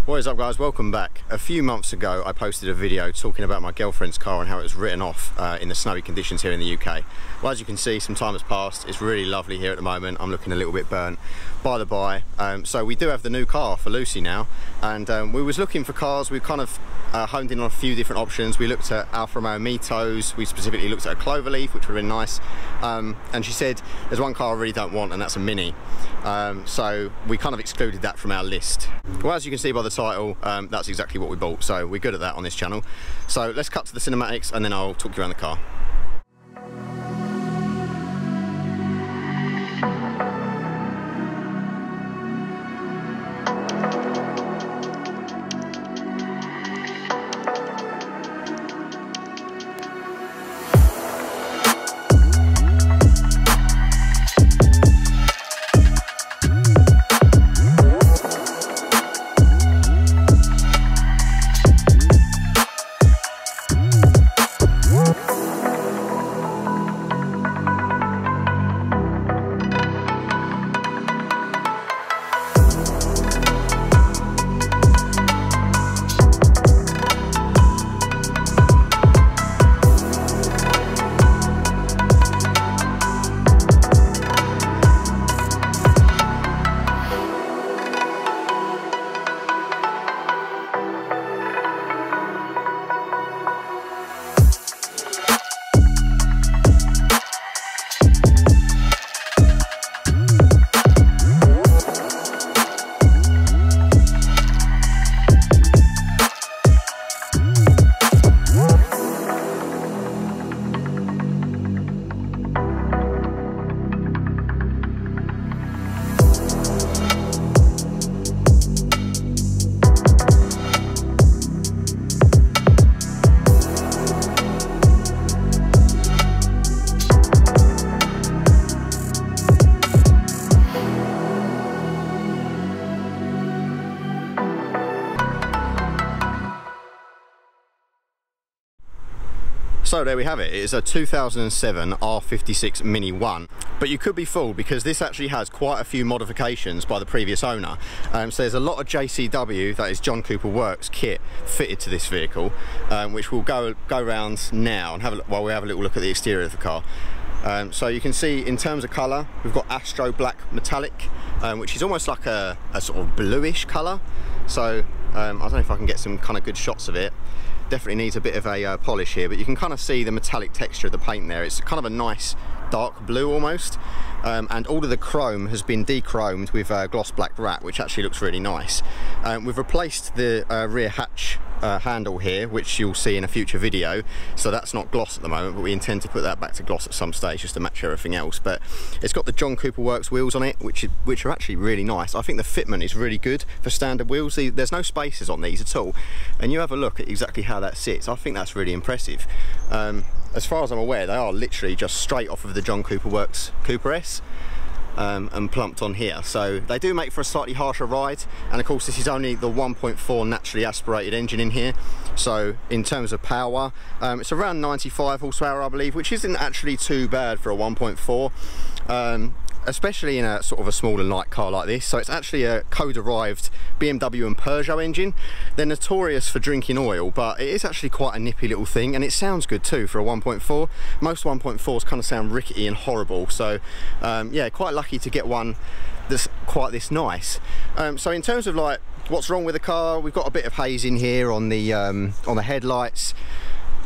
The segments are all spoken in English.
What is up, guys? Welcome back. A few months ago I posted a video talking about my girlfriend's car and how it was written off in the snowy conditions here in the UK. Well, as you can see, some time has passed. It's really lovely here at the moment. I'm looking a little bit burnt. By the by, so we do have the new car for Lucy now, and we was looking for cars. We kind of honed in on a few different options. We looked at Alfa Romeo Mitos. We specifically looked at a Cloverleaf, which would have been nice, and she said there's one car I really don't want, and that's a Mini. So we kind of excluded that from our list. Well, as you can see by the title, that's exactly what we bought, so we're good at that on this channel. So let's cut to the cinematics and then I'll talk you around the car. So there we have it. It is a 2007 R56 Mini 1. But you could be fooled because this actually has quite a few modifications by the previous owner. So there's a lot of JCW, that is John Cooper Works kit, fitted to this vehicle, which we'll go around now and have a look, while we have a little look at the exterior of the car. So you can see in terms of colour, we've got Astro Black Metallic, which is almost like a sort of bluish colour. So I don't know if I can get some kind of good shots of it. Definitely needs a bit of a polish here, but you can kind of see the metallic texture of the paint there. It's kind of a nice dark blue almost, and all of the chrome has been de-chromed with gloss black wrap, which actually looks really nice. We've replaced the rear hatch handle here, which you'll see in a future video, so that's not gloss at the moment, but we intend to put that back to gloss at some stage just to match everything else. But it's got the John Cooper Works wheels on it, which are actually really nice. I think the fitment is really good for standard wheels. There's no spaces on these at all, and you have a look at exactly how that sits. I think that's really impressive. As far as I'm aware, they are literally just straight off of the John Cooper Works Cooper S. And plumped on here, so they do make for a slightly harsher ride, and of course this is only the 1.4 naturally aspirated engine in here, so in terms of power, it's around 95 horsepower I believe, which isn't actually too bad for a 1.4, especially in a sort of a small and light car like this. So it's actually a co-derived BMW and Peugeot engine. They're notorious for drinking oil, but it is actually quite a nippy little thing, and it sounds good too for a 1.4. Most 1.4s kind of sound rickety and horrible, so yeah, quite lucky to get one that's quite this nice. So in terms of like what's wrong with the car, we've got a bit of haze in here on the headlights.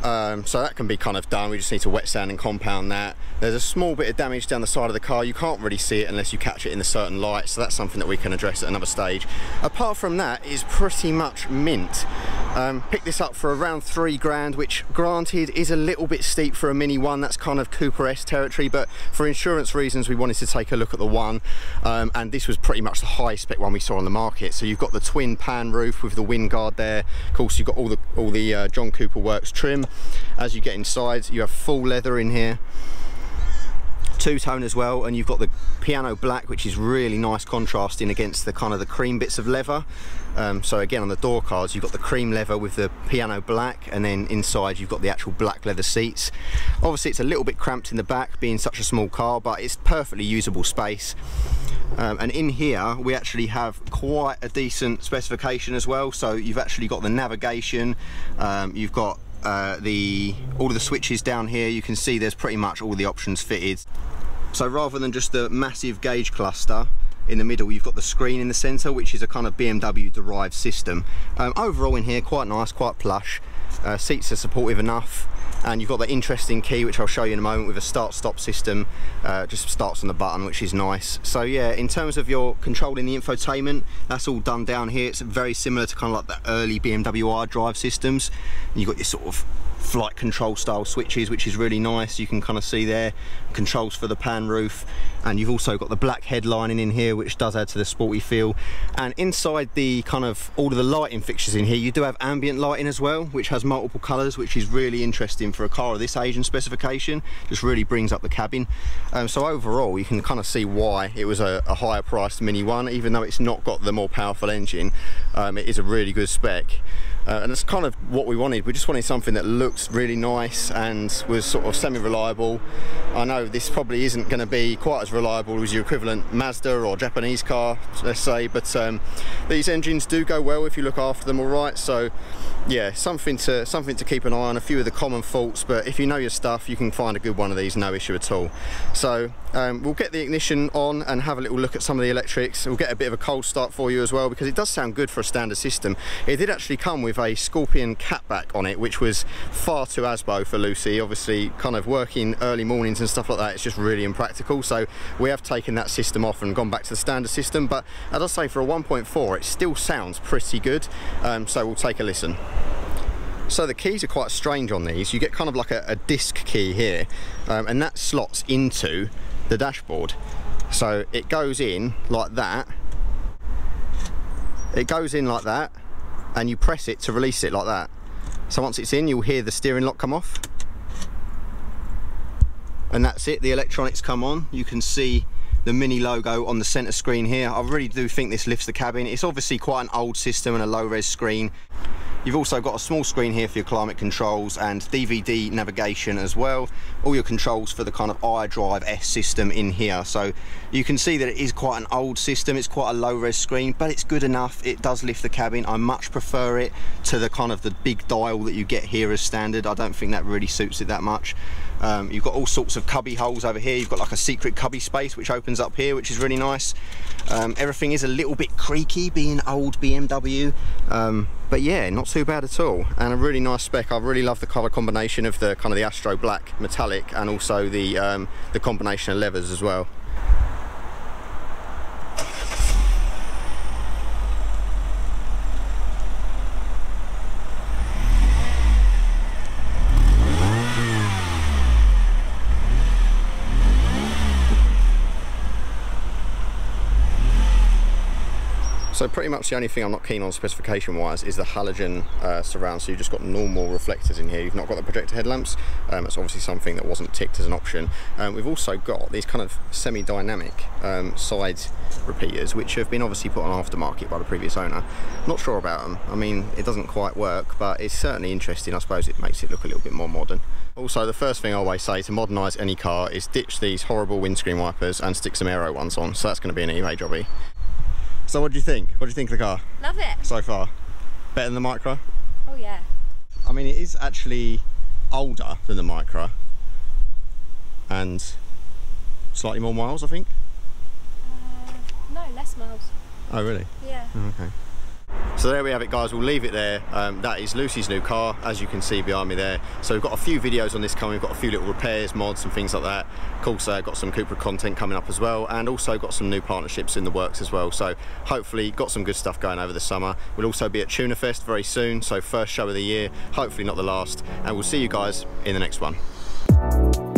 So that can be kind of done. We just need to wet sand and compound that. There's a small bit of damage down the side of the car. You can't really see it unless you catch it in a certain light, so that's something that we can address at another stage. Apart from that, it's pretty much mint. Picked this up for around £3 which granted is a little bit steep for a Mini 1. That's kind of Cooper S territory, but for insurance reasons we wanted to take a look at the one, and this was pretty much the high spec one we saw on the market. So you've got the twin pan roof with the wind guard there. Of course you've got all the John Cooper Works trim. As you get inside, you have full leather in here. two-tone as well, and you've got the piano black, which is really nice contrasting against the kind of the cream bits of leather. So again, on the door cards you've got the cream leather with the piano black, and then inside you've got the actual black leather seats. Obviously it's a little bit cramped in the back being such a small car, but it's perfectly usable space. And in here we actually have quite a decent specification as well. So you've actually got the navigation, you've got all of the switches down here. You can see there's pretty much all the options fitted. So rather than just the massive gauge cluster in the middle, you've got the screen in the center, which is a kind of BMW derived system. Overall in here, quite nice, quite plush. Seats are supportive enough, and you've got the interesting key, which I'll show you in a moment, with a start-stop system. Just starts on the button, which is nice. So yeah, in terms of your controlling the infotainment, that's all done down here. It's very similar to kind of like the early BMW iDrive systems. You've got your sort of flight control style switches, which is really nice. You can kind of see there controls for the pan roof, and you've also got the black headlining in here, which does add to the sporty feel. And inside the kind of all of the lighting fixtures in here, you do have ambient lighting as well, which has multiple colors, which is really interesting for a car of this age and specification. Just really brings up the cabin. So overall you can kind of see why it was a higher priced Mini 1, even though it's not got the more powerful engine. It is a really good spec. And that's kind of what we wanted. We just wanted something that looked really nice and was sort of semi-reliable. I know this probably isn't going to be quite as reliable as your equivalent Mazda or Japanese car, let's say, but these engines do go well if you look after them all right. So yeah, something to keep an eye on. A few of the common faults, but if you know your stuff, you can find a good one of these, no issue at all. So we'll get the ignition on and have a little look at some of the electrics. We'll get a bit of a cold start for you as well, because it does sound good for a standard system. It did actually come with a Scorpion catback on it, which was far too asbo for Lucy. Obviously kind of working early mornings and stuff like that, it's just really impractical. So we have taken that system off and gone back to the standard system, but as I say, for a 1.4 it still sounds pretty good. So we'll take a listen. So the keys are quite strange on these. You get kind of like a disc key here, and that slots into the dashboard. So it goes in like that. It goes in like that, and you press it to release it like that. So once it's in, you'll hear the steering lock come off. And that's it, the electronics come on. You can see the Mini logo on the center screen here. I really do think this lifts the cabin. It's obviously quite an old system and a low res screen. You've also got a small screen here for your climate controls and DVD navigation as well. All your controls for the kind of iDrive S system in here. So you can see that it is quite an old system. It's quite a low res screen, but it's good enough. It does lift the cabin. I much prefer it to the kind of the big dial that you get here as standard. I don't think that really suits it that much. You've got all sorts of cubby holes over here. You've got like a secret cubby space which opens up here, which is really nice. Everything is a little bit creaky being old BMW, but yeah, not too bad at all, and a really nice spec. I really love the colour combination of the kind of the Astro black metallic, and also the combination of leathers as well. So pretty much the only thing I'm not keen on specification wise is the halogen surround. So you've just got normal reflectors in here. You've not got the projector headlamps. That's obviously something that wasn't ticked as an option. We've also got these kind of semi-dynamic side repeaters, which have been obviously put on aftermarket by the previous owner. Not sure about them. I mean, it doesn't quite work, but it's certainly interesting. I suppose it makes it look a little bit more modern. Also, the first thing I always say to modernise any car is ditch these horrible windscreen wipers and stick some aero ones on. So that's going to be an eBay jobby. So what do you think? What do you think of the car? Love it. So far? Better than the Micra? Oh yeah. I mean, it is actually older than the Micra and slightly more miles, I think? No, less miles. Oh really? Yeah. Oh, okay. So there we have it, guys. We'll leave it there. That is Lucy's new car, as you can see behind me there. So we've got a few videos on this coming. We've got a few little repairs, mods and things like that. Of course, got some Cupra content coming up as well, and also got some new partnerships in the works as well. So hopefully got some good stuff going over the summer. We'll also be at Tuna Fest very soon, so first show of the year, hopefully not the last, and we'll see you guys in the next one.